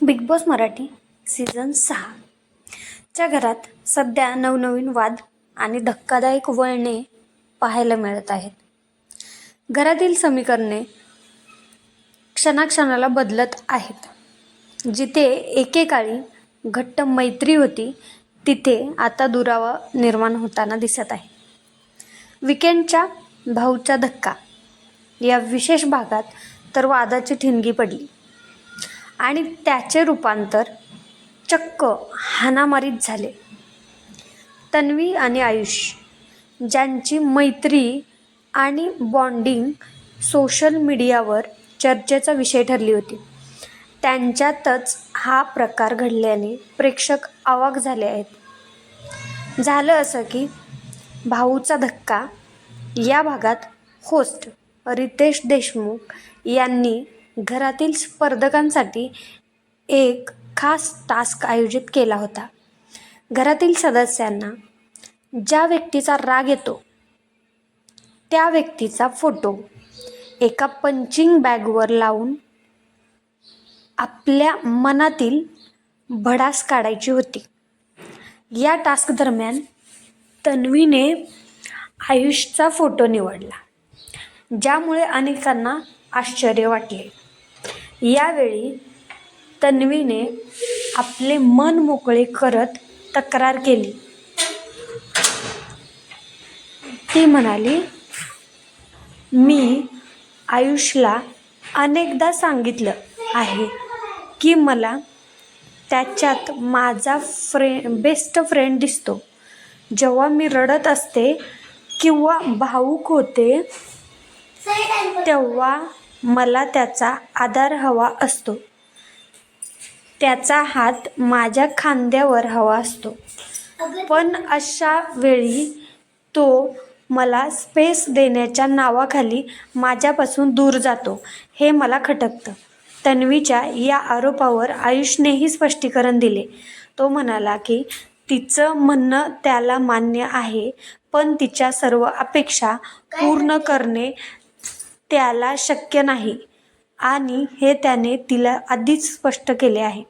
Big boss Marathi season 6 च्या घरात सध्या नवनवीन वाद आणि धक्कादायक वळणे पाहायला मिळत आहेत. घरातील समीकरणे क्षणाक्षणाला बदलत आहेत. जिथे एकेकाळी घट्ट मैत्री होती तिथे आता दुरावा निर्माण होताना दिसत आहे. विकेंडच्या भाऊचा धक्का या विशेष भागात तर वादाची ठिणगी पडली आणि त्याचे रूपांतर चक्क हाणामारीत झाले. तन्वी आणि आयुष ज्यांची मैत्री आणि बॉन्डिंग सोशल मीडियावर चर्चेचा विषय ठरली होती, त्यांच्यातच हा प्रकार घडल्याने प्रेक्षक अवाक झाले आहेत. झालं असं की भाऊचा धक्का या भागात होस्ट रितेश देशमुख यांनी घरातील स्पर्धकांसाठी एक खास टास्क आयोजित केला होता. घरातील सदस्यांना ज्या व्यक्तीचा राग येतो त्या व्यक्तीचा फोटो एका पंचिंग बॅगवर लावून आपल्या मनातील भडास काढायची होती. या टास्क दरम्यान तन्वीने आयुषचा फोटो निवडला, ज्यामुळे अनेकांना आश्चर्य वाटले. यावेळी तन्वीने आपले मन मोकळे करत तक्रार केली. ती म्हणाली, मी आयुषला अनेकदा सांगितलं आहे की मला त्याच्यात माझा बेस्ट फ्रेंड दिसतो. जेव्हा मी रडत असते किंवा भावूक होते तेव्हा मला त्याचा आधार हवा असतो. त्याचा हात माझ्या खांद्यावर हवा असतो. पण अशा वेळी तो मला स्पेस देण्याच्या नावाखाली माझ्यापासून दूर जातो. हे मला खटकतं. तन्वीच्या या आरोपावर आयुषनेही स्पष्टीकरण दिले. तो म्हणाला की तिचं म्हणणं त्याला मान्य आहे, पण तिच्या सर्व अपेक्षा पूर्ण करणे त्याला शक्य नाही आणि हे त्याने तिला आधीच स्पष्ट केले आहे.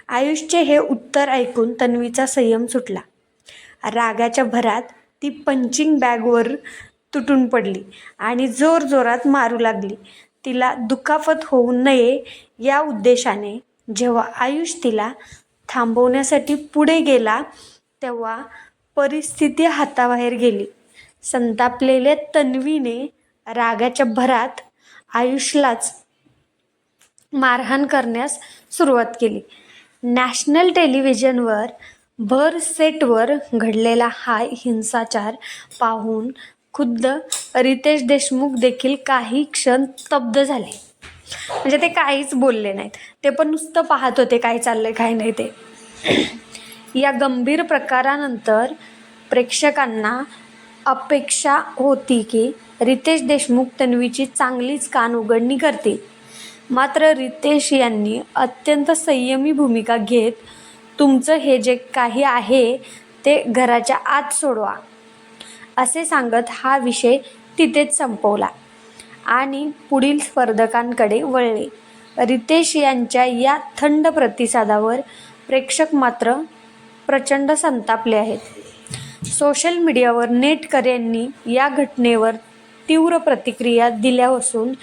आयुषचे हे उत्तर ऐकून तन्वीचा संयम सुटला. रागाच्या भरात ती पंचिंग बॅगवर तुटून पडली आणि जोरजोरात मारू लागली. तिला दुखापत होऊ नये या उद्देशाने जेव्हा आयुष तिला थांबवण्यासाठी पुढे गेला तेव्हा परिस्थिती हाताबाहेर गेली. संतापलेल्या तन्वीने रागाच्या भरात आयुषलाच मारहाण करण्यास सुरुवात केली. नॅशनल टेलिव्हिजनवर भर सेटवर घडलेला हा हिंसाचार पाहून खुद्द रितेश देशमुख देखील काही क्षण स्तब्ध झाले. म्हणजे ते काहीच बोलले नाहीत, ते पण नुसतं पाहत होते काय चाललंय काय नाही ते. या गंभीर प्रकारानंतर प्रेक्षकांना अपेक्षा होती की रितेश देशमुख तन्वीची चांगलीच कानउघडणी करतील. मात्र रितेश यांनी अत्यंत संयमी भूमिका घेत तुमचं हे जे काही आहे ते घराच्या आत सोडवा असे सांगत हा विषय तिथेच संपवला आणि पुढील स्पर्धकांकडे वळले. रितेश यांच्या या थंड प्रतिसादावर प्रेक्षक मात्र प्रचंड संतापले आहेत. सोशल मीडियावर नेटकऱ्यांनी या घटनेवर तीव्र प्रतिक्रिया दिल्या असून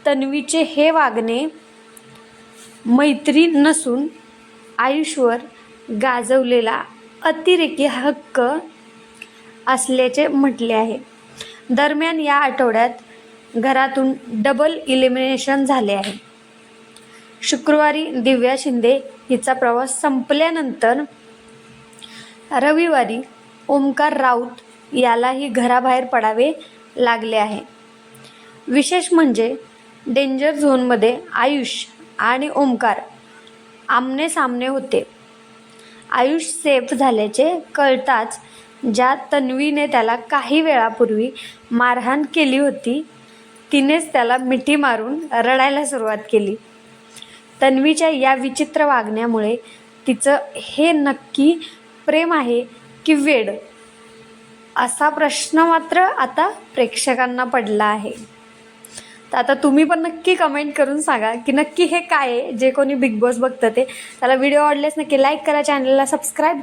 तन्वीचे हे वागणे मैत्री नसून आयुषवर गाजवलेला अतिरेकी हक्क असल्याचे म्हटले आहे. दरम्यान या आठवड्यात घरातून डबल इलिमिनेशन झाले आहे. शुक्रवारी दिव्या शिंदे हिचा प्रवास संपल्यानंतर रविवारी ओमकार राऊत यालाही घराबाहेर पडावे लागले आहे. विशेष म्हणजे डेंजर झोनमध्ये आयुष आणि ओमकार आमने सामने होते. आयुष सेफ झाल्याचे कळताच ज्या तन्वीने त्याला काही वेळापूर्वी मारहाण केली होती तिनेच त्याला मिठी मारून रडायला सुरुवात केली. तन्वीच्या या विचित्र वागण्यामुळे तिचं हे नक्की प्रेम आहे की वेड असा प्रश्न मात्र आता प्रेक्षकांना पडला आहे. तर आता तुम्ही पण नक्की कमेंट करून सांगा की नक्की हे काय आहे. जे कोणी बिग बॉस बघतं ते त्याला व्हिडिओ आवडल्यास नक्की लाईक करा, चॅनलला सबस्क्राईब